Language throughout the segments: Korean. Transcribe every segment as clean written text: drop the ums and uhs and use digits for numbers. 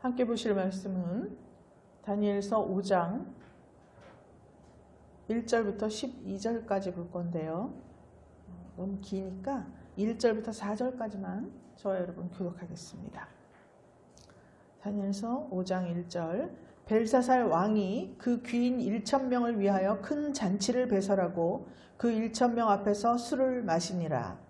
함께 보실 말씀은 다니엘서 5장 1절부터 12절까지 볼 건데요. 너무 기니까 1절부터 4절까지만 저와 여러분 교독하겠습니다. 다니엘서 5장 1절. 벨사살 왕이 그 귀인 1,000명을 위하여 큰 잔치를 배설하고 그 1,000명 앞에서 술을 마시니라.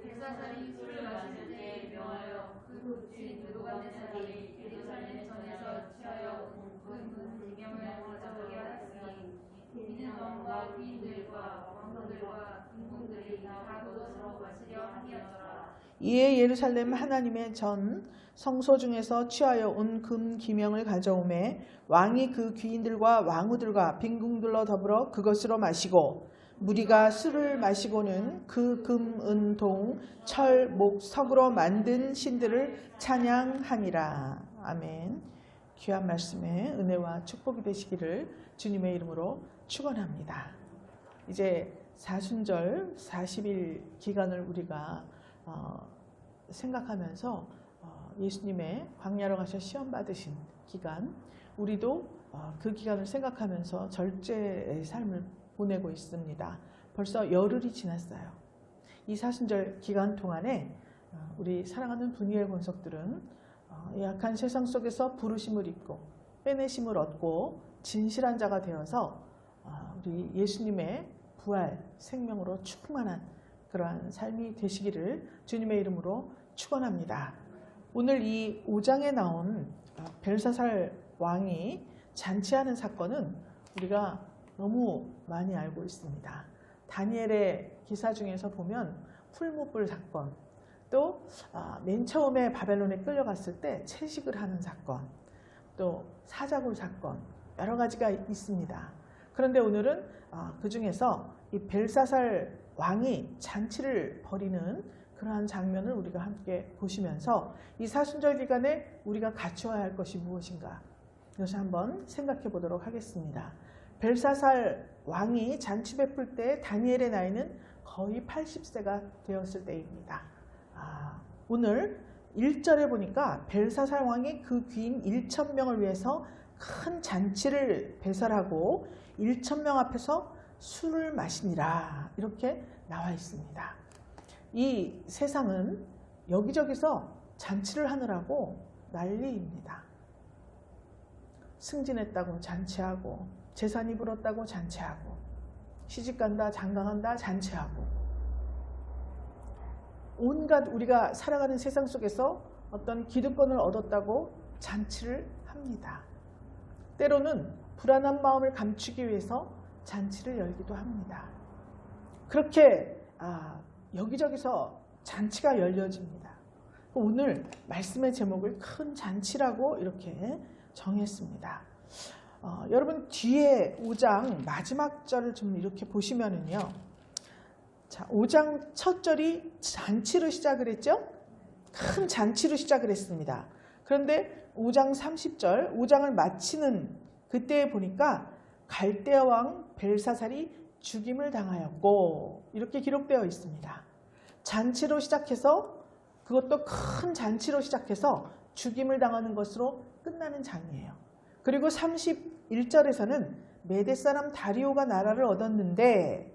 벨사살이 술을 마실 때 명하여 그 귀인 느부갓네살이 예루살렘 전에서 취하여 온 기명을 가져오게 하였으니 이는 왕과 귀인들과 왕들과 군군들이 다 그것으로 마시려 함이었더라. 이에 예루살렘 하나님의 전 성소 중에서 취하여 온 금 기명을 가져오매 왕이 그 귀인들과 왕후들과 빈궁들로 더불어 그것으로 마시고 무리가 술을 마시고는 그 금, 은, 동, 철, 목, 석으로 만든 신들을 찬양하니라. 아멘. 귀한 말씀에 은혜와 축복이 되시기를 주님의 이름으로 축원합니다. 이제 사순절 40일 기간을 우리가 생각하면서 예수님의 광야로 가셔 시험 받으신 기간, 우리도 그 기간을 생각하면서 절제의 삶을 보내고 있습니다. 벌써 열흘이 지났어요. 이 사순절 기간 동안에 우리 사랑하는 분이엘 권속들은 약한 세상 속에서 부르심을 입고 빼내심을 얻고 진실한 자가 되어서 우리 예수님의 부활 생명으로 충만한 그러한 삶이 되시기를 주님의 이름으로 축원합니다. 오늘 이 5장에 나온 벨사살 왕이 잔치하는 사건은 우리가 너무 많이 알고 있습니다. 다니엘의 기사 중에서 보면 풀무불 사건, 또 맨 처음에 바벨론에 끌려갔을 때 채식을 하는 사건, 또 사자굴 사건, 여러 가지가 있습니다. 그런데 오늘은 그 중에서 이 벨사살 왕이 잔치를 벌이는 그러한 장면을 우리가 함께 보시면서 이 사순절 기간에 우리가 갖추어야 할 것이 무엇인가, 이것을 한번 생각해 보도록 하겠습니다. 벨사살 왕이 잔치 베풀 때 다니엘의 나이는 거의 80세가 되었을 때입니다. 오늘 1절에 보니까 벨사살 왕이 그 귀인 1,000명을 위해서 큰 잔치를 배설하고 1,000명 앞에서 술을 마시니라, 이렇게 나와 있습니다. 이 세상은 여기저기서 잔치를 하느라고 난리입니다. 승진했다고 잔치하고, 재산이 불었다고 잔치하고, 시집간다 장가간다 잔치하고, 온갖 우리가 살아가는 세상 속에서 어떤 기득권을 얻었다고 잔치를 합니다. 때로는 불안한 마음을 감추기 위해서 잔치를 열기도 합니다. 그렇게 여기저기서 잔치가 열려집니다. 오늘 말씀의 제목을 큰 잔치라고 이렇게 정했습니다. 여러분 뒤에 5장 마지막 절을 좀 이렇게 보시면은요. 자, 5장 첫 절이 잔치로 시작을 했죠? 큰 잔치로 시작을 했습니다. 그런데 5장 30절, 5장을 마치는 그때에 보니까 갈대아 왕 벨사살이 죽임을 당하였고, 이렇게 기록되어 있습니다. 잔치로 시작해서, 그것도 큰 잔치로 시작해서 죽임을 당하는 것으로 끝나는 장이에요. 그리고 31절에서는 메대 사람 다리오가 나라를 얻었는데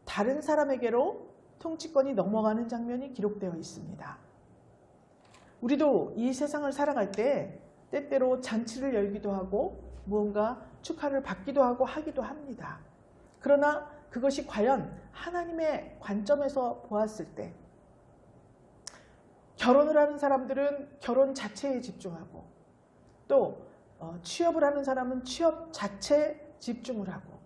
다른 사람에게로 통치권이 넘어가는 장면이 기록되어 있습니다. 우리도 이 세상을 살아갈 때 때때로 잔치를 열기도 하고 무언가 축하를 받기도 하고 하기도 합니다. 그러나 그것이 과연 하나님의 관점에서 보았을 때, 결혼을 하는 사람들은 결혼 자체에 집중하고, 또 취업을 하는 사람은 취업 자체에 집중을 하고,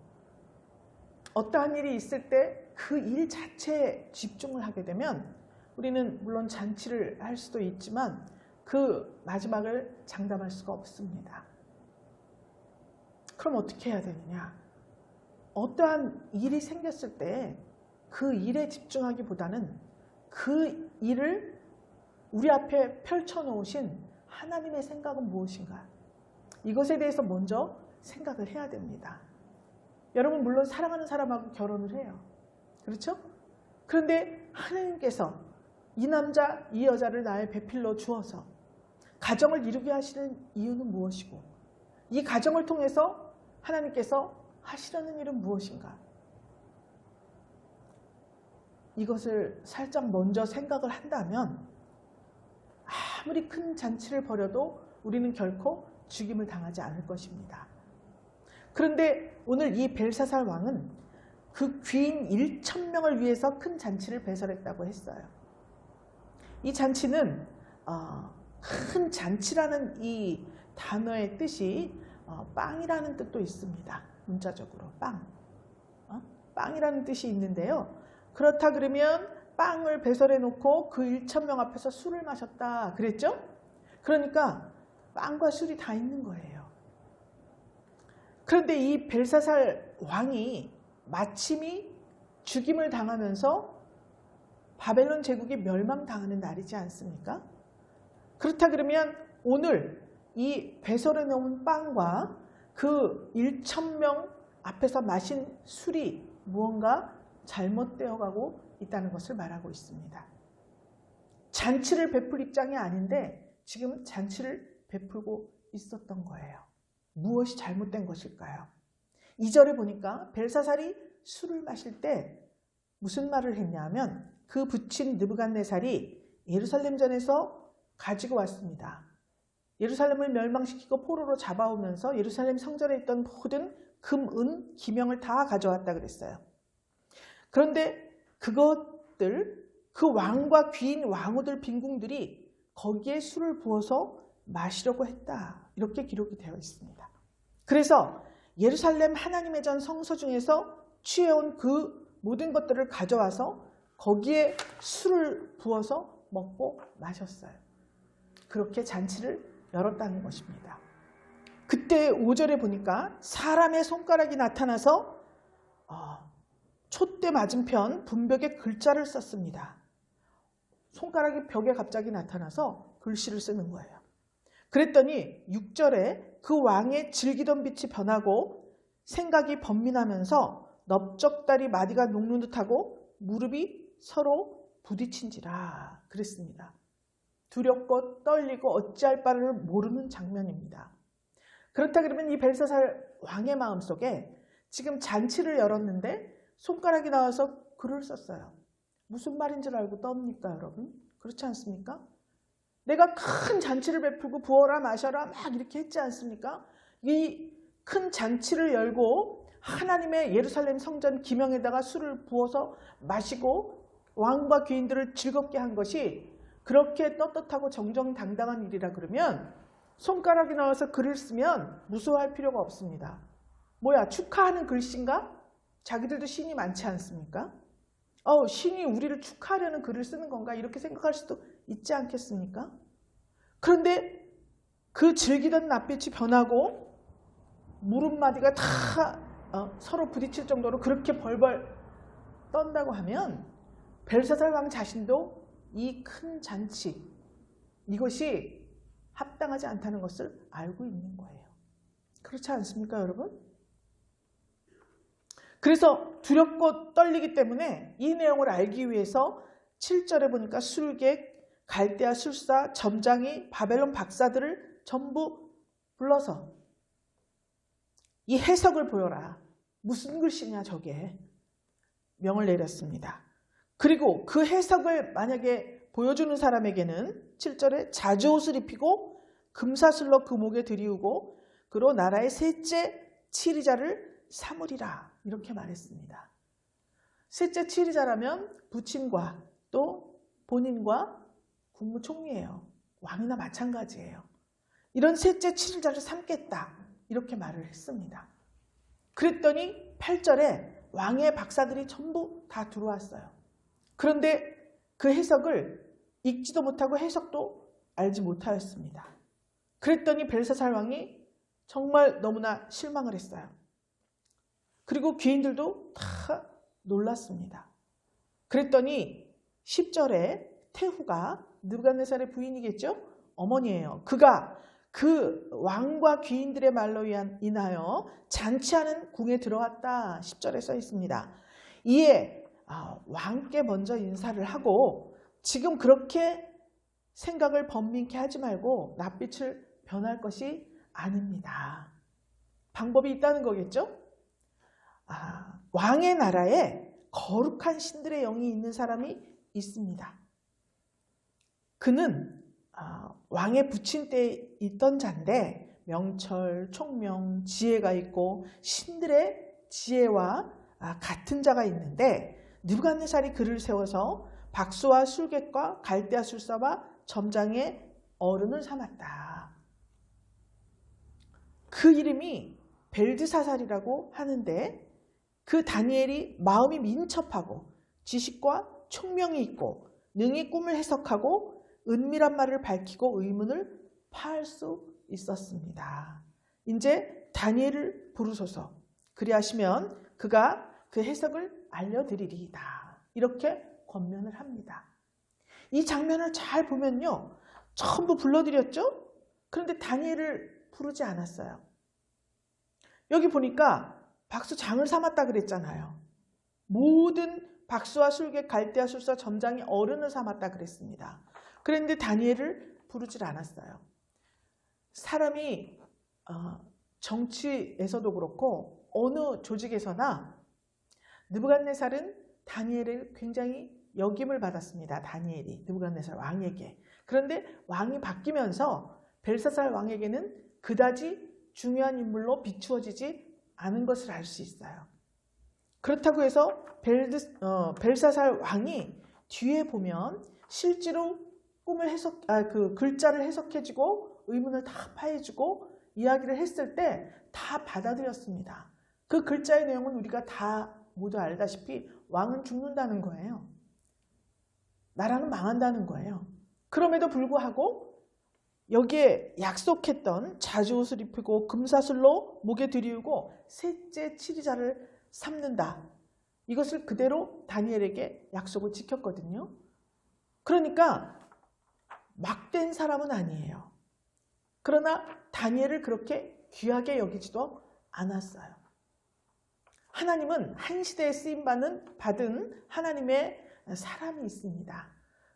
어떠한 일이 있을 때 그 일 자체에 집중을 하게 되면 우리는 물론 잔치를 할 수도 있지만 그 마지막을 장담할 수가 없습니다. 그럼 어떻게 해야 되느냐? 어떠한 일이 생겼을 때 그 일에 집중하기보다는 그 일을 우리 앞에 펼쳐놓으신 하나님의 생각은 무엇인가? 이것에 대해서 먼저 생각을 해야 됩니다. 여러분 물론 사랑하는 사람하고 결혼을 해요. 그렇죠? 그런데 하나님께서 이 남자 이 여자를 나의 배필로 주어서 가정을 이루게 하시는 이유는 무엇이고 이 가정을 통해서 하나님께서 하시려는 일은 무엇인가? 이것을 살짝 먼저 생각을 한다면 아무리 큰 잔치를 벌여도 우리는 결코 죽임을 당하지 않을 것입니다. 그런데 오늘 이 벨사살 왕은 그 귀인 1,000명을 위해서 큰 잔치를 배설했다고 했어요. 이 잔치는 큰 잔치라는 이 단어의 뜻이 빵이라는 뜻도 있습니다. 문자적으로 빵. 빵이라는 뜻이 있는데요. 그렇다 그러면 빵을 배설해 놓고 그 1,000명 앞에서 술을 마셨다 그랬죠? 그러니까 빵과 술이 다 있는 거예요. 그런데 이 벨사살 왕이 마침이 죽임을 당하면서 바벨론 제국이 멸망당하는 날이지 않습니까? 그렇다 그러면 오늘 이 배설해 놓은 빵과 그 1,000명 앞에서 마신 술이 무언가 잘못되어 가고 있다는 것을 말하고 있습니다. 잔치를 베풀 입장이 아닌데 지금 잔치를 베풀고 있었던 거예요. 무엇이 잘못된 것일까요? 2절에 보니까 벨사살이 술을 마실 때 무슨 말을 했냐면 그 부친 느부갓네살이 예루살렘전에서 가지고 왔습니다. 예루살렘을 멸망시키고 포로로 잡아오면서 예루살렘 성전에 있던 모든 금, 은, 기명을 다 가져왔다 그랬어요. 그런데 그것들, 그 왕과 귀인 왕후들 빈궁들이 거기에 술을 부어서 마시려고 했다. 이렇게 기록이 되어 있습니다. 그래서 예루살렘 하나님의 전 성소 중에서 취해온 그 모든 것들을 가져와서 거기에 술을 부어서 먹고 마셨어요. 그렇게 잔치를 열었다는 것입니다. 그때 5절에 보니까 사람의 손가락이 나타나서 촛대 맞은편 분벽에 글자를 썼습니다. 손가락이 벽에 갑자기 나타나서 글씨를 쓰는 거예요. 그랬더니 6절에 그 왕의 즐기던 빛이 변하고 생각이 번민하면서 넓적다리 마디가 녹는 듯하고 무릎이 서로 부딪힌지라 그랬습니다. 두렵고 떨리고 어찌할 바를 모르는 장면입니다. 그렇다 그러면 이 벨사살 왕의 마음속에 지금 잔치를 열었는데 손가락이 나와서 글을 썼어요. 무슨 말인 줄 알고 떱니까 여러분? 그렇지 않습니까? 내가 큰 잔치를 베풀고 부어라 마셔라 막 이렇게 했지 않습니까? 이 큰 잔치를 열고 하나님의 예루살렘 성전 기명에다가 술을 부어서 마시고 왕과 귀인들을 즐겁게 한 것이 그렇게 떳떳하고 정정당당한 일이라 그러면 손가락이 나와서 글을 쓰면 무서워할 필요가 없습니다. 뭐야 축하하는 글씨인가? 자기들도 신이 많지 않습니까? 신이 우리를 축하하려는 글을 쓰는 건가? 이렇게 생각할 수도 있지 않겠습니까? 그런데 그 즐기던 낯빛이 변하고 무릎마디가 다 서로 부딪힐 정도로 그렇게 벌벌 떤다고 하면 벨사살 왕 자신도 이 큰 잔치 이것이 합당하지 않다는 것을 알고 있는 거예요. 그렇지 않습니까 여러분? 그래서 두렵고 떨리기 때문에 이 내용을 알기 위해서 7절에 보니까 술객, 갈대아 술사, 점장이 바벨론 박사들을 전부 불러서 이 해석을 보여라. 무슨 글씨냐 저게. 명을 내렸습니다. 그리고 그 해석을 만약에 보여주는 사람에게는 7절에 자주옷을 입히고 금사슬로 그 목에 들이우고 그로 나라의 셋째 치리자를 삼으리라 이렇게 말했습니다. 셋째 치리자라면 부친과 또 본인과 국무총리예요. 왕이나 마찬가지예요. 이런 셋째 치리자를 삼겠다 이렇게 말을 했습니다. 그랬더니 8절에 왕의 박사들이 전부 다 들어왔어요. 그런데 그 해석을 읽지도 못하고 해석도 알지 못하였습니다. 그랬더니 벨사살 왕이 정말 너무나 실망을 했어요. 그리고 귀인들도 다 놀랐습니다. 그랬더니 10절에 태후가 느부갓네살의 부인이겠죠? 어머니예요. 그가 그 왕과 귀인들의 말로 인하여 잔치하는 궁에 들어왔다. 10절에 써 있습니다. 이에 왕께 먼저 인사를 하고 지금 그렇게 생각을 번민케 하지 말고 낯빛을 변할 것이 아닙니다. 방법이 있다는 거겠죠? 왕의 나라에 거룩한 신들의 영이 있는 사람이 있습니다. 그는 왕의 부친 때에 있던 자인데 명철, 총명, 지혜가 있고 신들의 지혜와 같은 자가 있는데 느부갓네살이 그를 세워서 박수와 술객과 갈대아 술사와 점장의 어른을 삼았다. 그 이름이 벨드사살이라고 하는데 그 다니엘이 마음이 민첩하고 지식과 총명이 있고 능히 꿈을 해석하고 은밀한 말을 밝히고 의문을 파할 수 있었습니다. 이제 다니엘을 부르소서. 그리하시면 그가 그 해석을 알려드리리이다. 이렇게 권면을 합니다. 이 장면을 잘 보면요. 전부 불러드렸죠? 그런데 다니엘을 부르지 않았어요. 여기 보니까 박수 장을 삼았다 그랬잖아요. 모든 박수와 술객, 갈대아 술사, 점장이 어른을 삼았다 그랬습니다. 그런데 다니엘을 부르질 않았어요. 사람이 정치에서도 그렇고 어느 조직에서나 느부갓네살은 다니엘을 굉장히 역임을 받았습니다. 다니엘이 느부갓네살 왕에게. 그런데 왕이 바뀌면서 벨사살 왕에게는 그다지 중요한 인물로 비추어지지 않은 것을 알 수 있어요. 그렇다고 해서 벨사살 왕이 뒤에 보면 실제로 꿈을 그 글자를 해석해주고 의문을 다 파해주고 이야기를 했을 때 다 받아들였습니다. 그 글자의 내용은 우리가 다 모두 알다시피 왕은 죽는다는 거예요. 나라는 망한다는 거예요. 그럼에도 불구하고 여기에 약속했던 자주옷을 입히고 금사슬로 목에 들이우고 셋째 치리자를 삼는다. 이것을 그대로 다니엘에게 약속을 지켰거든요. 그러니까 막된 사람은 아니에요. 그러나 다니엘을 그렇게 귀하게 여기지도 않았어요. 하나님은 한 시대에 쓰임받은 하나님의 사람이 있습니다.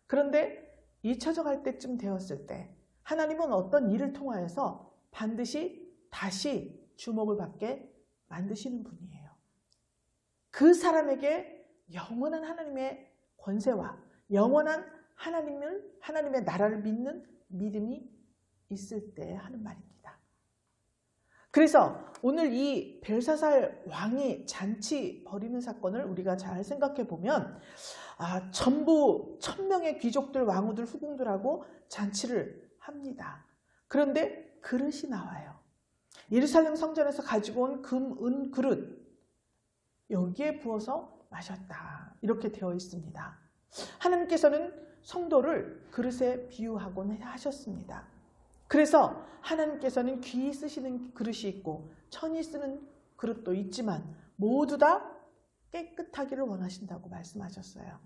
그런데 잊혀져갈 때쯤 되었을 때 하나님은 어떤 일을 통하여서 반드시 다시 주목을 받게 만드시는 분이에요. 그 사람에게 영원한 하나님의 권세와 영원한 하나님의 나라를 믿는 믿음이 있을 때 하는 말입니다. 그래서 오늘 이 벨사살 왕이 잔치 벌이는 사건을 우리가 잘 생각해 보면 전부 1000명의 귀족들, 왕후들, 후궁들하고 잔치를 합니다. 그런데 그릇이 나와요. 예루살렘 성전에서 가지고 온 금, 은 그릇 여기에 부어서 마셨다. 이렇게 되어 있습니다. 하나님께서는 성도를 그릇에 비유하곤 하셨습니다. 그래서 하나님께서는 귀히 쓰시는 그릇이 있고 천히 쓰는 그릇도 있지만 모두 다 깨끗하기를 원하신다고 말씀하셨어요.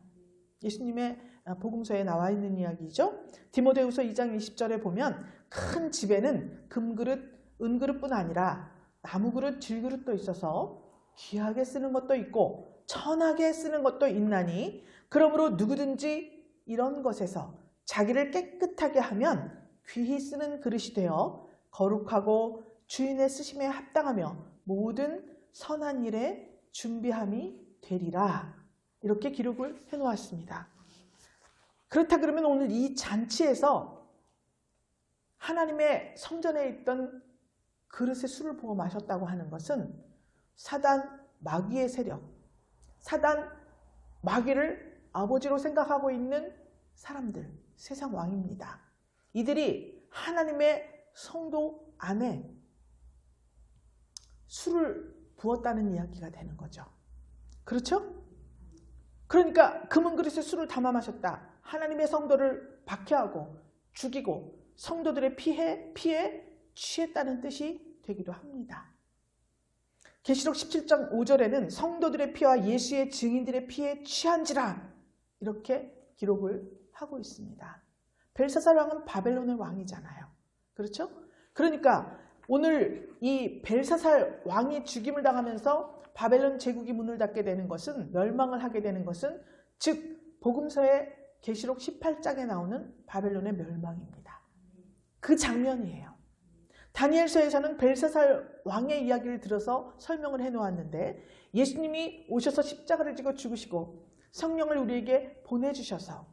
예수님의 복음서에 나와 있는 이야기죠. 디모데후서 2장 20절에 보면 큰 집에는 금그릇, 은그릇뿐 아니라 나무그릇, 질그릇도 있어서 귀하게 쓰는 것도 있고 천하게 쓰는 것도 있나니 그러므로 누구든지 이런 것에서 자기를 깨끗하게 하면 귀히 쓰는 그릇이 되어 거룩하고 주인의 쓰심에 합당하며 모든 선한 일에 준비함이 되리라. 이렇게 기록을 해놓았습니다. 그렇다 그러면 오늘 이 잔치에서 하나님의 성전에 있던 그릇에 술을 부어 마셨다고 하는 것은 사단 마귀의 세력, 사단 마귀를 아버지로 생각하고 있는 사람들, 세상 왕입니다. 이들이 하나님의 성도 안에 술을 부었다는 이야기가 되는 거죠. 그렇죠? 그러니까 금은 그릇에 술을 담아 마셨다. 하나님의 성도를 박해하고 죽이고 성도들의 피해 취했다는 뜻이 되기도 합니다. 계시록 17장 5절에는 성도들의 피와 예수의 증인들의 피에 취한지라 이렇게 기록을 하고 있습니다. 벨사살 왕은 바벨론의 왕이잖아요. 그렇죠? 그러니까 오늘 이 벨사살 왕이 죽임을 당하면서 바벨론 제국이 문을 닫게 되는 것은 멸망을 하게 되는 것은 즉 복음서에 계시록 18장에 나오는 바벨론의 멸망입니다. 그 장면이에요. 다니엘서에서는 벨사살 왕의 이야기를 들어서 설명을 해놓았는데 예수님이 오셔서 십자가를 지고 죽으시고 성령을 우리에게 보내주셔서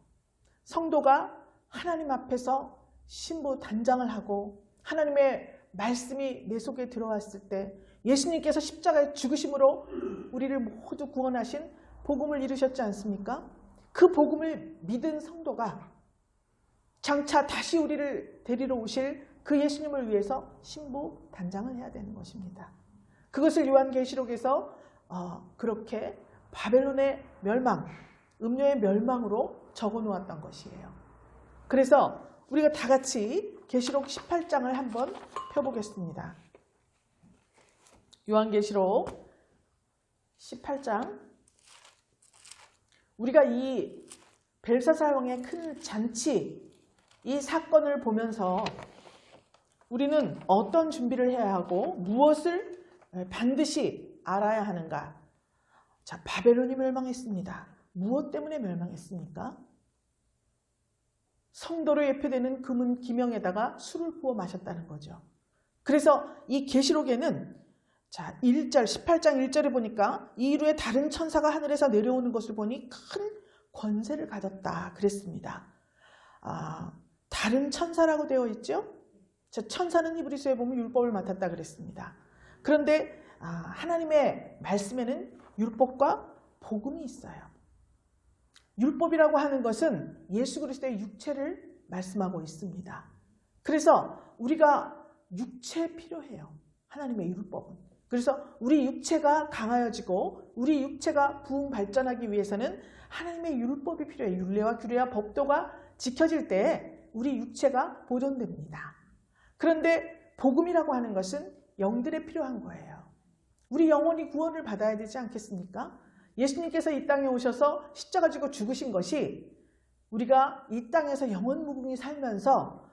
성도가 하나님 앞에서 신부 단장을 하고 하나님의 말씀이 내 속에 들어왔을 때 예수님께서 십자가에 죽으심으로 우리를 모두 구원하신 복음을 이루셨지 않습니까? 그 복음을 믿은 성도가 장차 다시 우리를 데리러 오실 그 예수님을 위해서 신부 단장을 해야 되는 것입니다. 그것을 요한계시록에서 그렇게 바벨론의 멸망, 음녀의 멸망으로 적어 놓았던 것이에요. 그래서 우리가 다 같이 계시록 18장을 한번 펴보겠습니다. 요한계시록 18장. 우리가 이 벨사살 왕의 큰 잔치, 이 사건을 보면서 우리는 어떤 준비를 해야 하고 무엇을 반드시 알아야 하는가? 자, 바벨론이 멸망했습니다. 무엇 때문에 멸망했습니까? 성도로 예표되는 금은 기명에다가 술을 부어 마셨다는 거죠. 그래서 이 계시록에는 자, 1절 18장 1절에 보니까 이후에 다른 천사가 하늘에서 내려오는 것을 보니 큰 권세를 가졌다 그랬습니다. 다른 천사라고 되어 있죠. 자, 천사는 히브리서에 보면 율법을 맡았다 그랬습니다. 그런데 하나님의 말씀에는 율법과 복음이 있어요. 율법이라고 하는 것은 예수 그리스도의 육체를 말씀하고 있습니다. 그래서 우리가 육체 필요해요. 하나님의 율법은. 그래서 우리 육체가 강하여지고 우리 육체가 부흥 발전하기 위해서는 하나님의 율법이 필요해요. 율례와 규례와 법도가 지켜질 때 우리 육체가 보존됩니다. 그런데 복음이라고 하는 것은 영들에 필요한 거예요. 우리 영혼이 구원을 받아야 되지 않겠습니까? 예수님께서 이 땅에 오셔서 십자가 지고 죽으신 것이 우리가 이 땅에서 영원 무궁히 살면서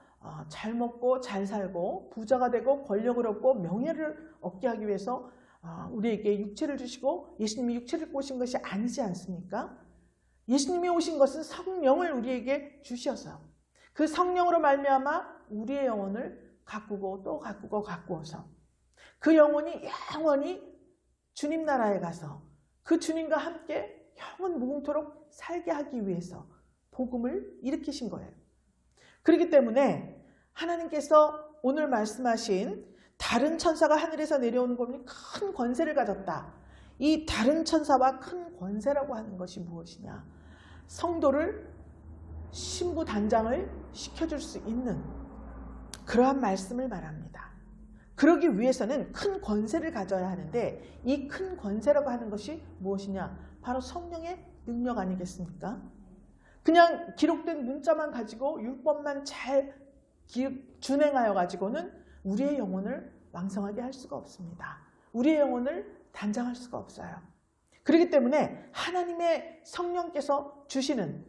잘 먹고 잘 살고 부자가 되고 권력을 얻고 명예를 얻게 하기 위해서 우리에게 육체를 주시고 예수님이 육체를 꼬신 것이 아니지 않습니까? 예수님이 오신 것은 성령을 우리에게 주셔서 그 성령으로 말미암아 우리의 영혼을 가꾸고 또 가꾸고 가꾸어서 그 영혼이 영원히 주님 나라에 가서 그 주님과 함께 영원 무궁토록 살게 하기 위해서 복음을 일으키신 거예요. 그렇기 때문에 하나님께서 오늘 말씀하신 다른 천사가 하늘에서 내려오는 것이 큰 권세를 가졌다. 이 다른 천사와 큰 권세라고 하는 것이 무엇이냐? 성도를 신부 단장을 시켜줄 수 있는 그러한 말씀을 말합니다. 그러기 위해서는 큰 권세를 가져야 하는데 이 큰 권세라고 하는 것이 무엇이냐? 바로 성령의 능력 아니겠습니까? 그냥 기록된 문자만 가지고 율법만 잘 준행하여 가지고는 우리의 영혼을 왕성하게 할 수가 없습니다. 우리의 영혼을 단장할 수가 없어요. 그렇기 때문에 하나님의 성령께서 주시는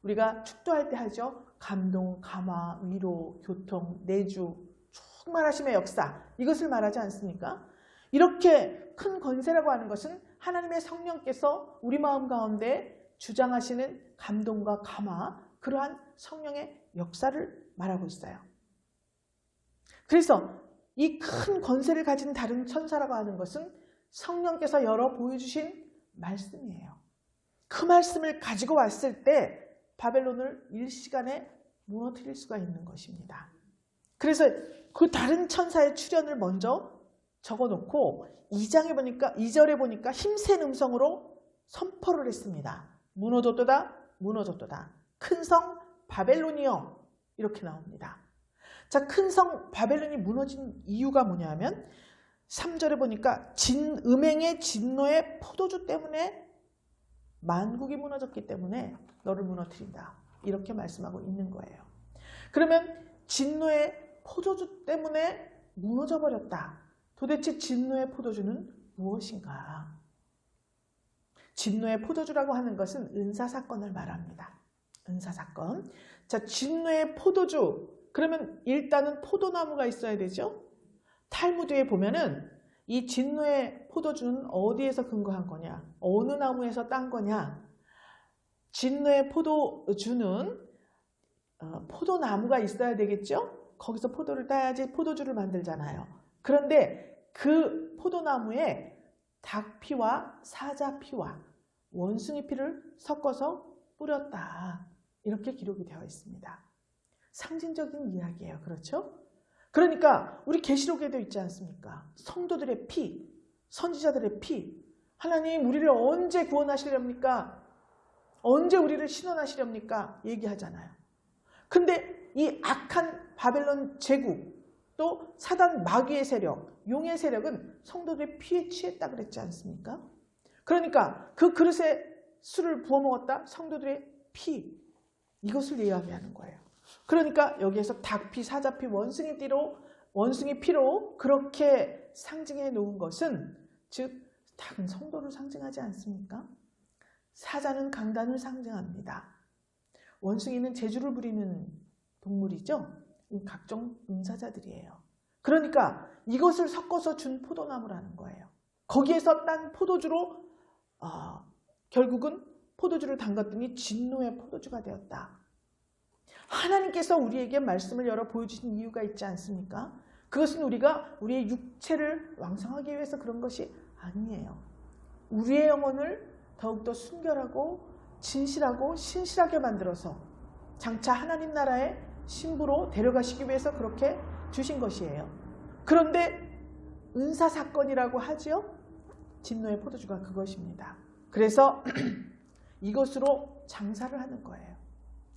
우리가 축도할 때 하죠. 감동, 감화, 위로, 교통, 내주, 충만하심의 역사 이것을 말하지 않습니까? 이렇게 큰 권세라고 하는 것은 하나님의 성령께서 우리 마음 가운데 주장하시는 감동과 감화 그러한 성령의 역사를 말하고 있어요. 그래서 이 큰 권세를 가진 다른 천사라고 하는 것은 성령께서 열어 보여주신 말씀이에요. 그 말씀을 가지고 왔을 때 바벨론을 일시간에 무너뜨릴 수가 있는 것입니다. 그래서 그 다른 천사의 출현을 먼저 적어놓고 2절에 보니까 힘센 음성으로 선포를 했습니다. 무너졌도다 무너졌도다 큰 성 바벨론이여 이렇게 나옵니다. 자, 큰 성 바벨론이 무너진 이유가 뭐냐면 3절에 보니까 음행의 진노의 포도주 때문에 만국이 무너졌기 때문에 너를 무너뜨린다 이렇게 말씀하고 있는 거예요. 그러면 진노의 포도주 때문에 무너져 버렸다. 도대체 진노의 포도주는 무엇인가? 진노의 포도주라고 하는 것은 은사사건을 말합니다. 은사사건. 자, 진노의 포도주. 그러면 일단은 포도나무가 있어야 되죠. 탈무드에 보면은 이 진노의 포도주는 어디에서 근거한 거냐? 어느 나무에서 딴 거냐? 진노의 포도주는 포도나무가 있어야 되겠죠? 거기서 포도를 따야지 포도주를 만들잖아요. 그런데 그 포도나무에 닭피와 사자피와 원숭이 피를 섞어서 뿌렸다. 이렇게 기록이 되어 있습니다. 상징적인 이야기예요. 그렇죠? 그러니까 우리 계시록에도 있지 않습니까? 성도들의 피, 선지자들의 피. 하나님 우리를 언제 구원하시렵니까? 언제 우리를 신원하시렵니까? 얘기하잖아요. 근데 이 악한 바벨론 제국, 또 사단 마귀의 세력, 용의 세력은 성도들의 피에 취했다 그랬지 않습니까? 그러니까 그 그릇에 술을 부어 먹었다? 성도들의 피, 이것을 이야기하는 거예요. 그러니까 여기에서 닭피, 사자피, 원숭이 피로 그렇게 상징해 놓은 것은, 즉 닭은 성도를 상징하지 않습니까? 사자는 강단을 상징합니다. 원숭이는 재주를 부리는 동물이죠. 각종 은사자들이에요. 그러니까 이것을 섞어서 준 포도나무라는 거예요. 거기에서 딴 포도주로 결국은 포도주를 담갔더니 진노의 포도주가 되었다. 하나님께서 우리에게 말씀을 열어 보여주신 이유가 있지 않습니까? 그것은 우리가 우리의 육체를 왕성하기 위해서 그런 것이 아니에요. 우리의 영혼을 더욱더 순결하고 진실하고 신실하게 만들어서 장차 하나님 나라의 신부로 데려가시기 위해서 그렇게 주신 것이에요. 그런데 은사사건이라고 하지요? 진노의 포도주가 그것입니다. 그래서 이것으로 장사를 하는 거예요.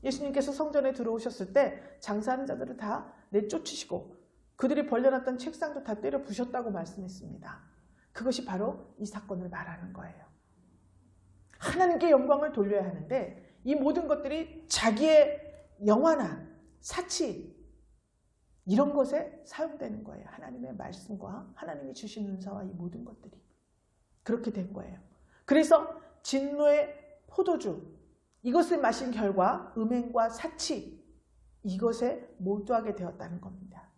예수님께서 성전에 들어오셨을 때 장사하는 자들을 다 내쫓으시고 그들이 벌려놨던 책상도 다 때려 부셨다고 말씀했습니다. 그것이 바로 이 사건을 말하는 거예요. 하나님께 영광을 돌려야 하는데 이 모든 것들이 자기의 영화나 사치 이런 것에 사용되는 거예요. 하나님의 말씀과 하나님이 주신 은사와 이 모든 것들이 그렇게 된 거예요. 그래서 진노의 포도주, 이것을 마신 결과 음행과 사치, 이것에 몰두하게 되었다는 겁니다.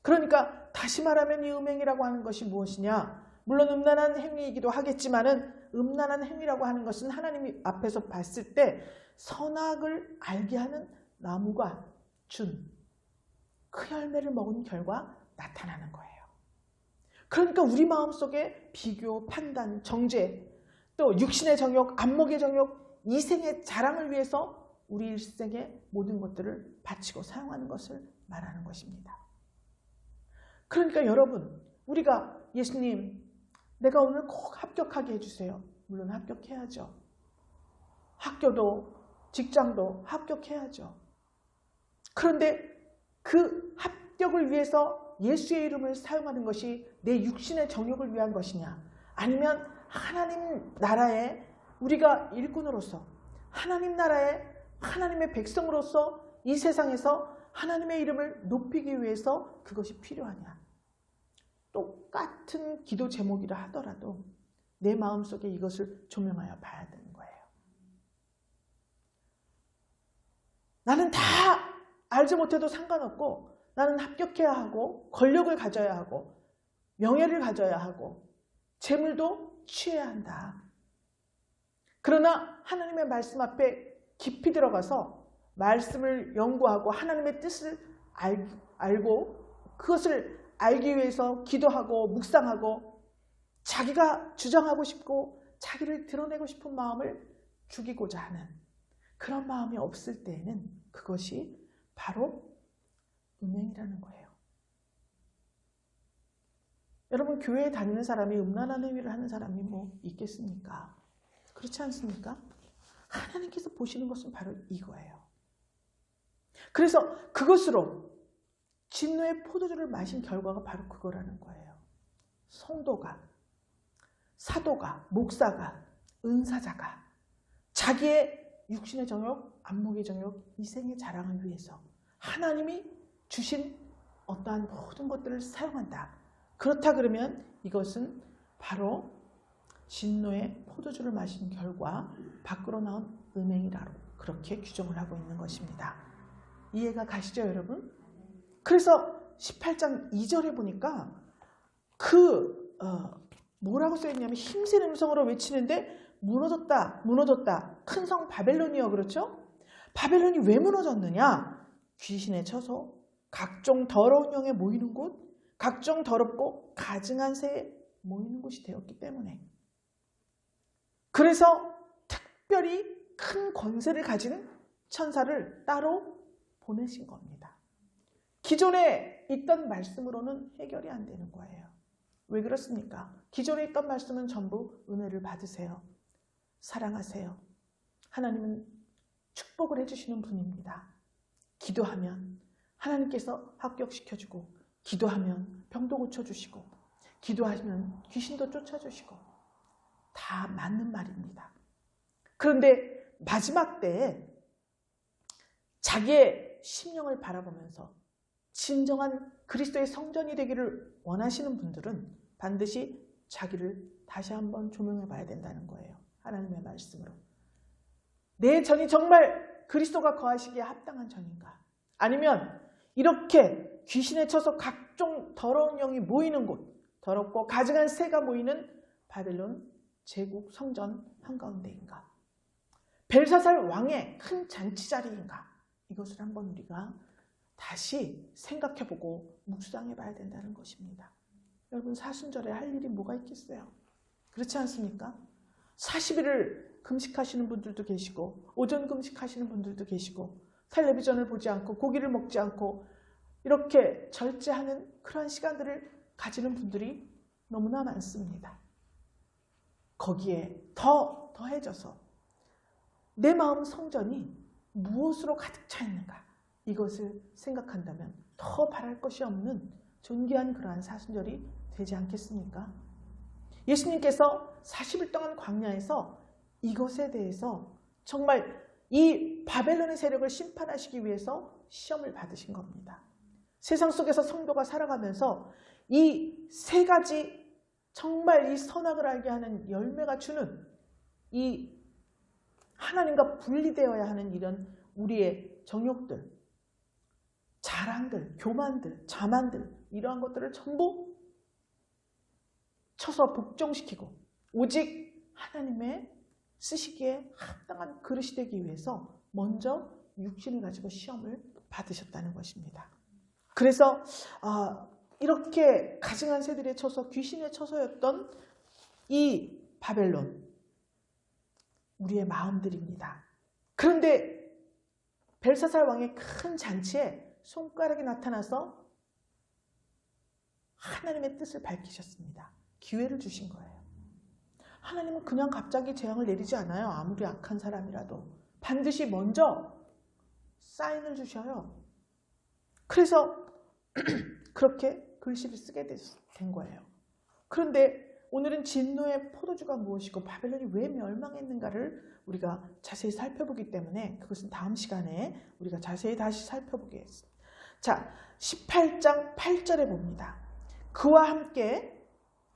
그러니까 다시 말하면 이 음행이라고 하는 것이 무엇이냐? 물론 음란한 행위이기도 하겠지만은 음란한 행위라고 하는 것은 하나님이 앞에서 봤을 때 선악을 알게 하는 나무가 준 그 열매를 먹은 결과 나타나는 거예요. 그러니까 우리 마음속에 비교, 판단, 정죄, 또 육신의 정욕, 안목의 정욕, 이생의 자랑을 위해서 우리 일생의 모든 것들을 바치고 사용하는 것을 말하는 것입니다. 그러니까 여러분, 우리가 예수님, 내가 오늘 꼭 합격하게 해주세요. 물론 합격해야죠. 학교도 직장도 합격해야죠. 그런데 그 합격을 위해서 예수의 이름을 사용하는 것이 내 육신의 정욕을 위한 것이냐? 아니면 하나님 나라의 우리가 일꾼으로서 하나님 나라의 하나님의 백성으로서 이 세상에서 하나님의 이름을 높이기 위해서 그것이 필요하냐? 똑같은 기도 제목이라 하더라도 내 마음속에 이것을 조명하여 봐야 되는 거예요. 나는 다 알지 못해도 상관없고 나는 합격해야 하고 권력을 가져야 하고 명예를 가져야 하고 재물도 취해야 한다. 그러나 하나님의 말씀 앞에 깊이 들어가서 말씀을 연구하고 하나님의 뜻을 알고 그것을 알기 위해서 기도하고 묵상하고 자기가 주장하고 싶고 자기를 드러내고 싶은 마음을 죽이고자 하는 그런 마음이 없을 때에는 그것이 바로 음행이라는 거예요. 여러분, 교회에 다니는 사람이 음란한 행위를 하는 사람이 뭐 있겠습니까? 그렇지 않습니까? 하나님께서 보시는 것은 바로 이거예요. 그래서 그것으로 진노의 포도주를 마신 결과가 바로 그거라는 거예요. 성도가, 사도가, 목사가, 은사자가 자기의 육신의 정욕, 안목의 정욕, 이생의 자랑을 위해서 하나님이 주신 어떠한 모든 것들을 사용한다. 그렇다 그러면 이것은 바로 진노의 포도주를 마신 결과 밖으로 나온 음행이라고 그렇게 규정을 하고 있는 것입니다. 이해가 가시죠, 여러분? 그래서 18장 2절에 보니까 뭐라고 써있냐면 힘센 음성으로 외치는데 무너졌다, 무너졌다. 큰 성 바벨론이요, 그렇죠? 바벨론이 왜 무너졌느냐? 귀신에 쳐서 각종 더러운 영에 모이는 곳, 각종 더럽고 가증한 새에 모이는 곳이 되었기 때문에. 그래서 특별히 큰 권세를 가진 천사를 따로 보내신 겁니다. 기존에 있던 말씀으로는 해결이 안 되는 거예요. 왜 그렇습니까? 기존에 있던 말씀은 전부 은혜를 받으세요. 사랑하세요. 하나님은 축복을 해주시는 분입니다. 기도하면 하나님께서 합격시켜주고, 기도하면 병도 고쳐주시고, 기도하면 귀신도 쫓아주시고, 다 맞는 말입니다. 그런데 마지막 때에 자기의 심령을 바라보면서 진정한 그리스도의 성전이 되기를 원하시는 분들은 반드시 자기를 다시 한번 조명해 봐야 된다는 거예요. 하나님의 말씀으로. 내 전이 정말 그리스도가 거하시기에 합당한 전인가? 아니면 이렇게 귀신에 쳐서 각종 더러운 영이 모이는 곳, 더럽고 가증한 새가 모이는 바벨론 제국 성전 한가운데인가? 벨사살 왕의 큰 잔치 자리인가? 이것을 한번 우리가 다시 생각해보고 묵상해봐야 된다는 것입니다. 여러분, 사순절에 할 일이 뭐가 있겠어요? 그렇지 않습니까? 40일을 금식하시는 분들도 계시고, 오전 금식하시는 분들도 계시고, 텔레비전을 보지 않고 고기를 먹지 않고 이렇게 절제하는 그러한 시간들을 가지는 분들이 너무나 많습니다. 거기에 더해져서 내 마음 성전이 무엇으로 가득 차 있는가, 이것을 생각한다면 더 바랄 것이 없는 존귀한 그러한 사순절이 되지 않겠습니까? 예수님께서 40일 동안 광야에서 이것에 대해서 정말 이 바벨론의 세력을 심판하시기 위해서 시험을 받으신 겁니다. 세상 속에서 성도가 살아가면서 이 세 가지 정말 이 선악을 알게 하는 열매가 주는 이 하나님과 분리되어야 하는 이런 우리의 정욕들, 자랑들, 교만들, 자만들, 이러한 것들을 전부 쳐서 복종시키고 오직 하나님의 쓰시기에 합당한 그릇이 되기 위해서 먼저 육신을 가지고 시험을 받으셨다는 것입니다. 그래서 이렇게 가증한 새들에 쳐서 귀신에 쳐서였던 이 바벨론, 우리의 마음들입니다. 그런데 벨사살 왕의 큰 잔치에 손가락이 나타나서 하나님의 뜻을 밝히셨습니다. 기회를 주신 거예요. 하나님은 그냥 갑자기 재앙을 내리지 않아요. 아무리 악한 사람이라도 반드시 먼저 사인을 주셔요. 그래서 그렇게 글씨를 쓰게 된 거예요. 그런데 오늘은 진노의 포도주가 무엇이고 바벨론이 왜 멸망했는가를 우리가 자세히 살펴보기 때문에 그것은 다음 시간에 우리가 자세히 다시 살펴보겠습니다. 자, 18장 8절에 봅니다. 그와 함께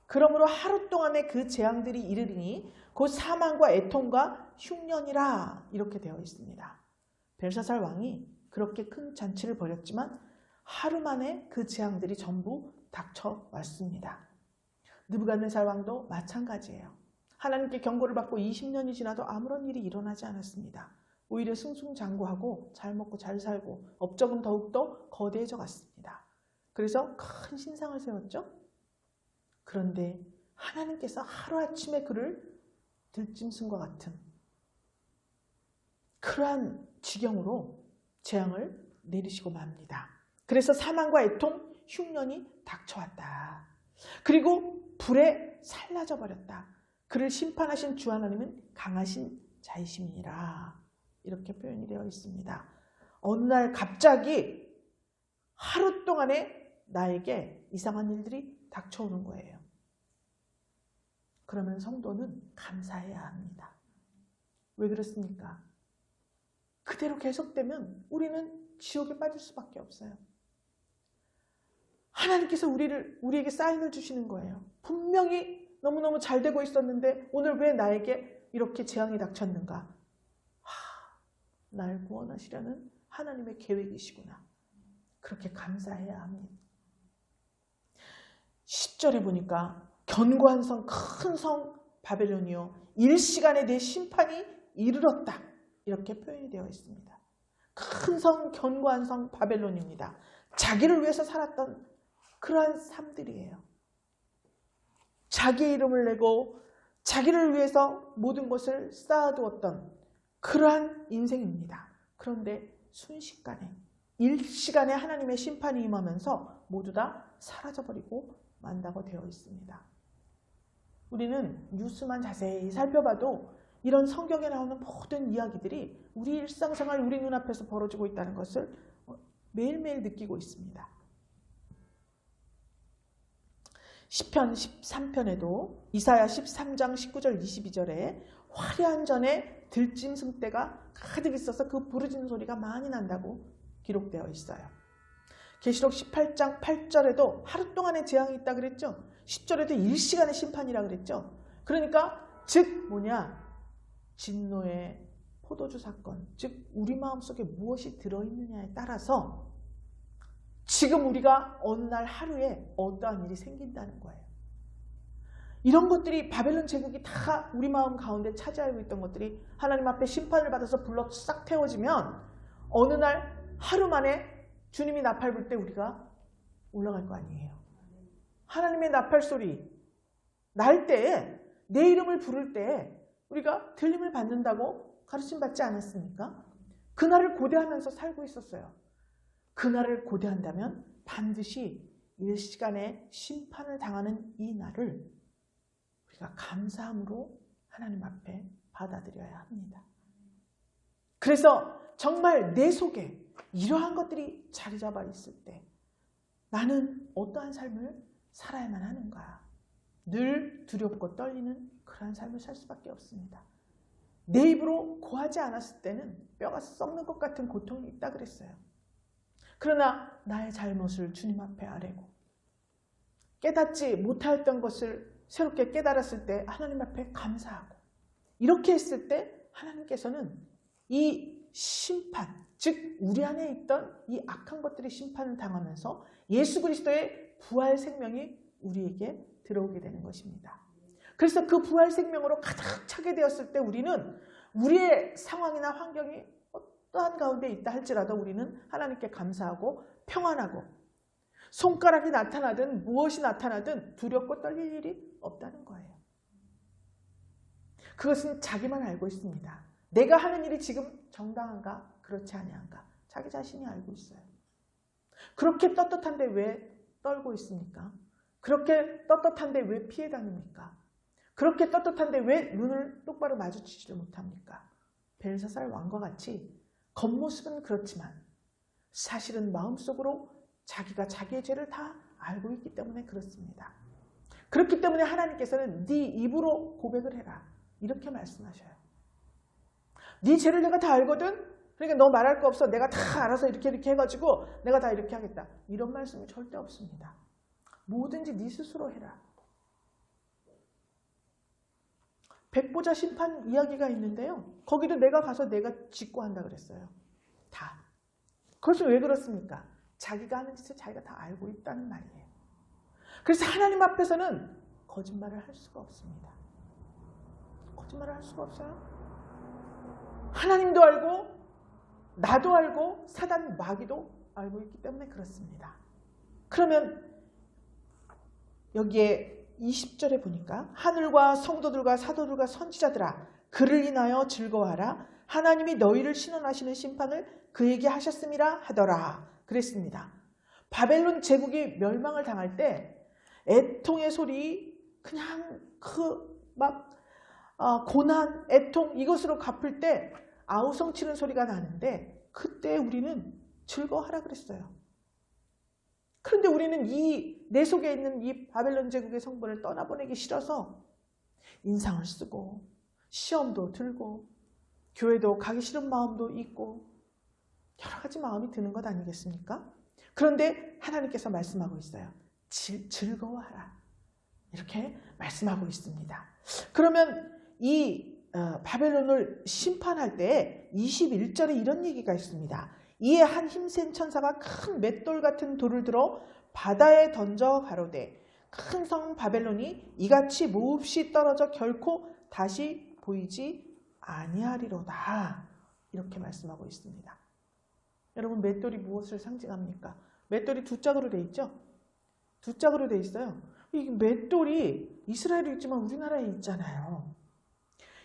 그러므로 하루 동안의 그 재앙들이 이르리니 곧 사망과 애통과 흉년이라, 이렇게 되어 있습니다. 벨사살 왕이 그렇게 큰 잔치를 벌였지만 하루 만에 그 재앙들이 전부 닥쳐왔습니다. 느부갓네살 왕도 마찬가지예요. 하나님께 경고를 받고 20년이 지나도 아무런 일이 일어나지 않았습니다. 오히려 승승장구하고 잘 먹고 잘 살고 업적은 더욱더 거대해져 갔습니다. 그래서 큰 신상을 세웠죠. 그런데 하나님께서 하루아침에 그를 들짐승과 같은 그러한 지경으로 재앙을 내리시고 맙니다. 그래서 사망과 애통, 흉년이 닥쳐왔다. 그리고 불에 살라져 버렸다. 그를 심판하신 주 하나님은 강하신 자이심이라, 이렇게 표현이 되어 있습니다. 어느 날 갑자기 하루 동안에 나에게 이상한 일들이 닥쳐오는 거예요. 그러면 성도는 감사해야 합니다. 왜 그렇습니까? 그대로 계속되면 우리는 지옥에 빠질 수밖에 없어요. 하나님께서 우리에게 사인을 주시는 거예요. 분명히 너무너무 잘 되고 있었는데 오늘 왜 나에게 이렇게 재앙이 닥쳤는가? 날 구원하시려는 하나님의 계획이시구나. 그렇게 감사해야 합니다. 10절에 보니까 견고한 성, 큰 성 바벨론이요 일시간에 내 심판이 이르렀다. 이렇게 표현이 되어 있습니다. 큰 성, 견고한 성 바벨론입니다. 자기를 위해서 살았던 그러한 삶들이에요. 자기의 이름을 내고 자기를 위해서 모든 것을 쌓아두었던 그러한 인생입니다. 그런데 순식간에 일시간에 하나님의 심판이 임하면서 모두 다 사라져버리고 만다고 되어 있습니다. 우리는 뉴스만 자세히 살펴봐도 이런 성경에 나오는 모든 이야기들이 우리 일상생활, 우리 눈앞에서 벌어지고 있다는 것을 매일매일 느끼고 있습니다. 시편 13편에도 이사야 13장 19절 22절에 화려한 전에 들짐승 떼가 가득 있어서 그 부르짖는 소리가 많이 난다고 기록되어 있어요. 계시록 18장 8절에도 하루 동안의 재앙이 있다 그랬죠. 10절에도 일시간의 심판이라 그랬죠. 그러니까 즉 뭐냐? 진노의 포도주 사건, 즉 우리 마음속에 무엇이 들어있느냐에 따라서 지금 우리가 어느 날 하루에 어떠한 일이 생긴다는 거예요. 이런 것들이 바벨론 제국이 다 우리 마음 가운데 차지하고 있던 것들이 하나님 앞에 심판을 받아서 불러 싹 태워지면 어느 날 하루 만에 주님이 나팔 불 때 우리가 올라갈 거 아니에요. 하나님의 나팔 소리 날 때에 내 이름을 부를 때 우리가 들림을 받는다고 가르침 받지 않았습니까? 그날을 고대하면서 살고 있었어요. 그날을 고대한다면 반드시 일시간의 심판을 당하는 이 날을 우리가 감사함으로 하나님 앞에 받아들여야 합니다. 그래서 정말 내 속에 이러한 것들이 자리 잡아 있을 때 나는 어떠한 삶을 살아야만 하는가? 늘 두렵고 떨리는 그러한 삶을 살 수밖에 없습니다. 내 입으로 고하지 않았을 때는 뼈가 썩는 것 같은 고통이 있다 그랬어요. 그러나 나의 잘못을 주님 앞에 아뢰고 깨닫지 못하였던 것을 새롭게 깨달았을 때 하나님 앞에 감사하고 이렇게 했을 때 하나님께서는 이 심판, 즉 우리 안에 있던 이 악한 것들이 심판을 당하면서 예수 그리스도의 부활 생명이 우리에게 들어오게 되는 것입니다. 그래서 그 부활 생명으로 가득 차게 되었을 때 우리는 우리의 상황이나 환경이 어떠한 가운데 있다 할지라도 우리는 하나님께 감사하고 평안하고 손가락이 나타나든 무엇이 나타나든 두렵고 떨릴 일이 없다는 거예요. 그것은 자기만 알고 있습니다. 내가 하는 일이 지금 정당한가 그렇지 아니한가 자기 자신이 알고 있어요. 그렇게 떳떳한데 왜 떨고 있습니까? 그렇게 떳떳한데 왜 피해 다닙니까? 그렇게 떳떳한데 왜 눈을 똑바로 마주치지를 못합니까? 벨사살 왕과 같이 겉모습은 그렇지만 사실은 마음속으로 자기가 자기의 죄를 다 알고 있기 때문에 그렇습니다. 그렇기 때문에 하나님께서는 네 입으로 고백을 해라 이렇게 말씀하셔요. 네 죄를 내가 다 알거든. 그러니까 너 말할 거 없어. 내가 다 알아서 이렇게 해가지고 내가 다 이렇게 하겠다. 이런 말씀이 절대 없습니다. 뭐든지 네 스스로 해라. 백보자 심판 이야기가 있는데요. 거기도 내가 가서 내가 짓고 한다 그랬어요. 다. 그것은 왜 그렇습니까? 자기가 하는 짓을 자기가 다 알고 있다는 말이에요. 그래서 하나님 앞에서는 거짓말을 할 수가 없습니다. 거짓말을 할 수가 없어요. 하나님도 알고 나도 알고 사단 마귀도 알고 있기 때문에 그렇습니다. 그러면 여기에 20절에 보니까 하늘과 성도들과 사도들과 선지자들아 그를 인하여 즐거워하라. 하나님이 너희를 신원하시는 심판을 그에게 하셨음이라 하더라. 그랬습니다. 바벨론 제국이 멸망을 당할 때 애통의 소리 그냥 고난, 애통 이것으로 갚을 때 아우성치는 소리가 나는데 그때 우리는 즐거워하라 그랬어요. 그런데 우리는 내 속에 있는 이 바벨론 제국의 성분을 떠나보내기 싫어서 인상을 쓰고 시험도 들고 교회도 가기 싫은 마음도 있고 여러 가지 마음이 드는 것 아니겠습니까? 그런데 하나님께서 말씀하고 있어요. 즐거워하라. 이렇게 말씀하고 있습니다. 그러면 이 바벨론을 심판할 때 21절에 이런 얘기가 있습니다. 이에 한 힘센 천사가 큰 맷돌 같은 돌을 들어 바다에 던져 가로되 큰 성 바벨론이 이같이 몹시 떨어져 결코 다시 보이지 아니하리로다. 이렇게 말씀하고 있습니다. 여러분, 맷돌이 무엇을 상징합니까? 맷돌이 두 짝으로 돼 있죠? 두 짝으로 돼 있어요. 이 맷돌이 이스라엘에 있지만 우리나라에 있잖아요.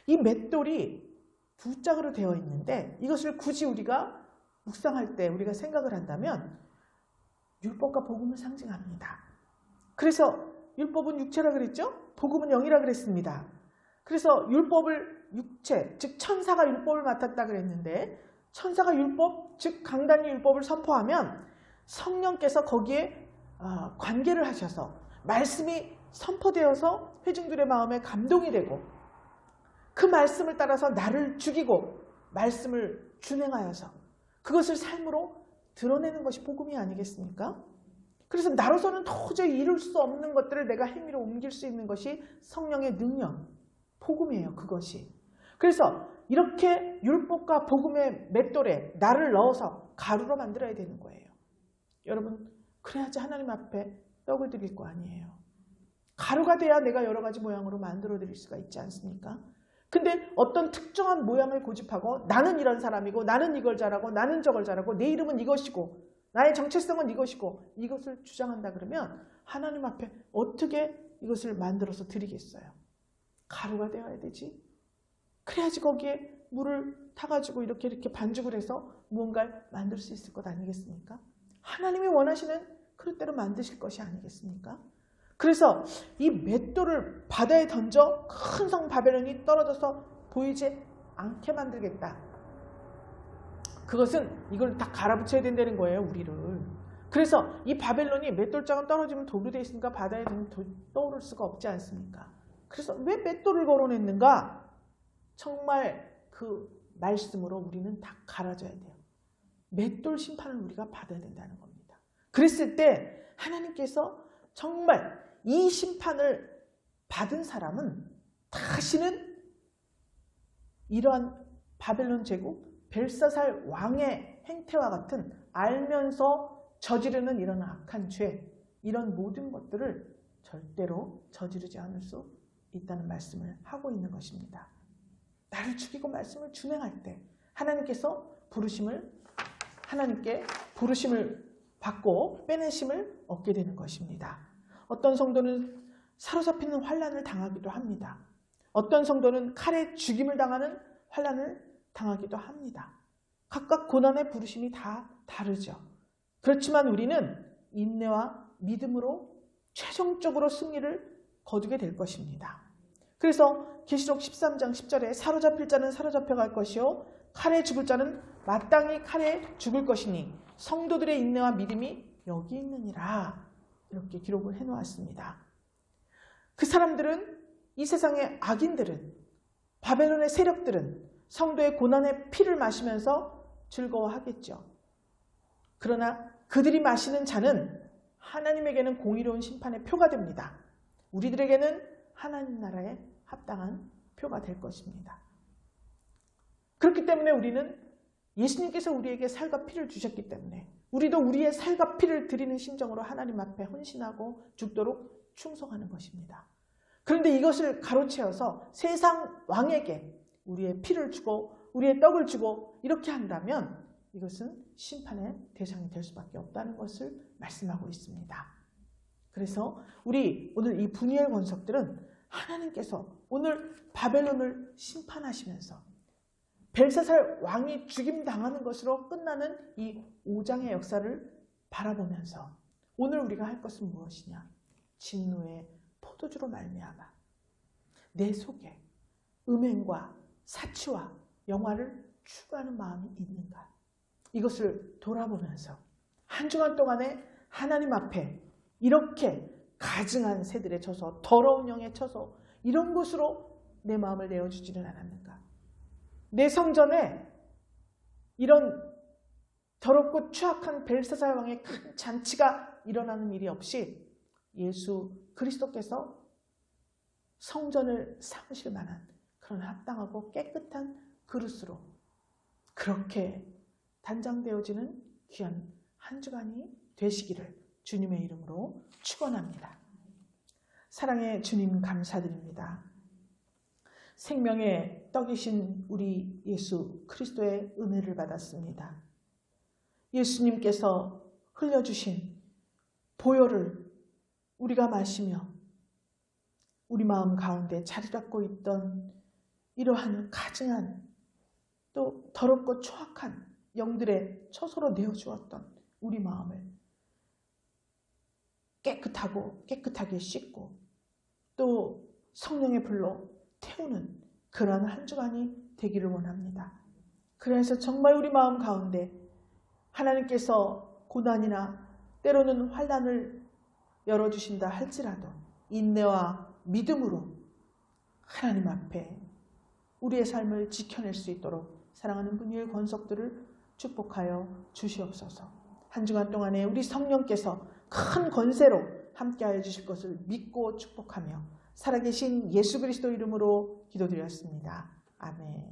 이 맷돌이 두 짝으로 되어 있는데 이것을 굳이 우리가 묵상할 때 우리가 생각을 한다면 율법과 복음을 상징합니다. 그래서 율법은 육체라 그랬죠? 복음은 영이라 그랬습니다. 그래서 율법을 육체, 즉 천사가 율법을 맡았다 그랬는데 천사가 율법, 즉 강단이 율법을 선포하면 성령께서 거기에 관계를 하셔서 말씀이 선포되어서 회중들의 마음에 감동이 되고 그 말씀을 따라서 나를 죽이고 말씀을 준행하여서 그것을 삶으로 드러내는 것이 복음이 아니겠습니까? 그래서 나로서는 도저히 이룰 수 없는 것들을 내가 행위로 옮길 수 있는 것이 성령의 능력, 복음이에요. 그것이. 그래서 이렇게 율법과 복음의 맷돌에 나를 넣어서 가루로 만들어야 되는 거예요. 여러분, 그래야지 하나님 앞에 떡을 드릴 거 아니에요. 가루가 돼야 내가 여러 가지 모양으로 만들어 드릴 수가 있지 않습니까? 근데 어떤 특정한 모양을 고집하고 나는 이런 사람이고 나는 이걸 잘하고 나는 저걸 잘하고 내 이름은 이것이고 나의 정체성은 이것이고 이것을 주장한다 그러면 하나님 앞에 어떻게 이것을 만들어서 드리겠어요? 가루가 되어야 되지. 그래야지 거기에 물을 타가지고 이렇게 반죽을 해서 무언가를 만들 수 있을 것 아니겠습니까? 하나님이 원하시는 그릇대로 만드실 것이 아니겠습니까? 그래서 이 맷돌을 바다에 던져 큰 성 바벨론이 떨어져서 보이지 않게 만들겠다. 그것은 이걸 다 갈아붙여야 된다는 거예요, 우리를. 그래서 이 바벨론이 맷돌장은 떨어지면 돌로 되어 있으니까 바다에 떠오를 수가 없지 않습니까? 그래서 왜 맷돌을 걸어냈는가? 정말 그 말씀으로 우리는 다 갈아져야 돼요. 맷돌 심판을 우리가 받아야 된다는 겁니다. 그랬을 때 하나님께서 정말 이 심판을 받은 사람은 다시는 이러한 바벨론 제국 벨사살 왕의 행태와 같은 알면서 저지르는 이런 악한 죄, 이런 모든 것들을 절대로 저지르지 않을 수 있다는 말씀을 하고 있는 것입니다. 나를 죽이고 말씀을 준행할 때 하나님께 부르심을 받고 빼내심을 얻게 되는 것입니다. 어떤 성도는 사로잡히는 환난을 당하기도 합니다. 어떤 성도는 칼에 죽임을 당하는 환난을 당하기도 합니다. 각각 고난의 부르심이 다 다르죠. 그렇지만 우리는 인내와 믿음으로 최종적으로 승리를 거두게 될 것입니다. 그래서 계시록 13장 10절에 사로잡힐 자는 사로잡혀갈 것이요 칼에 죽을 자는 마땅히 칼에 죽을 것이니 성도들의 인내와 믿음이 여기 있느니라. 이렇게 기록을 해놓았습니다. 그 사람들은, 이 세상의 악인들은, 바벨론의 세력들은 성도의 고난의 피를 마시면서 즐거워하겠죠. 그러나 그들이 마시는 잔은 하나님에게는 공의로운 심판의 표가 됩니다. 우리들에게는 하나님 나라에 합당한 표가 될 것입니다. 그렇기 때문에 우리는 예수님께서 우리에게 살과 피를 주셨기 때문에 우리도 우리의 살과 피를 드리는 심정으로 하나님 앞에 헌신하고 죽도록 충성하는 것입니다. 그런데 이것을 가로채어서 세상 왕에게 우리의 피를 주고 우리의 떡을 주고 이렇게 한다면 이것은 심판의 대상이 될 수밖에 없다는 것을 말씀하고 있습니다. 그래서 우리 오늘 이 분이엘 권석들은 하나님께서 오늘 바벨론을 심판하시면서 벨사살 왕이 죽임당하는 것으로 끝나는 이 5장의 역사를 바라보면서 오늘 우리가 할 것은 무엇이냐? 진노의 포도주로 말미암아 내 속에 음행과 사치와 영화를 추구하는 마음이 있는가? 이것을 돌아보면서 한 주간 동안에 하나님 앞에 이렇게 가증한 새들에 쳐서 더러운 영에 쳐서 이런 것으로 내 마음을 내어주지는 않았는가? 내 성전에 이런 더럽고 추악한 벨사살 왕의 큰 잔치가 일어나는 일이 없이 예수 그리스도께서 성전을 삼으실 만한 그런 합당하고 깨끗한 그릇으로 그렇게 단장되어지는 귀한 한 주간이 되시기를 주님의 이름으로 축원합니다. 사랑의 주님 감사드립니다. 생명의 떡이신 우리 예수 그리스도의 은혜를 받았습니다. 예수님께서 흘려주신 보혈을 우리가 마시며 우리 마음 가운데 자리 잡고 있던 이러한 가증한 또 더럽고 추악한 영들의 처소로 내어주었던 우리 마음을 깨끗하게 씻고 또 성령의 불로 태우는 그러한 한 주간이 되기를 원합니다. 그래서 정말 우리 마음 가운데 하나님께서 고난이나 때로는 환난을 열어주신다 할지라도 인내와 믿음으로 하나님 앞에 우리의 삶을 지켜낼 수 있도록 사랑하는 분의 권속들을 축복하여 주시옵소서. 한 주간 동안에 우리 성령께서 큰 권세로 함께하여 주실 것을 믿고 축복하며 살아계신 예수 그리스도 이름으로 기도드렸습니다. 아멘.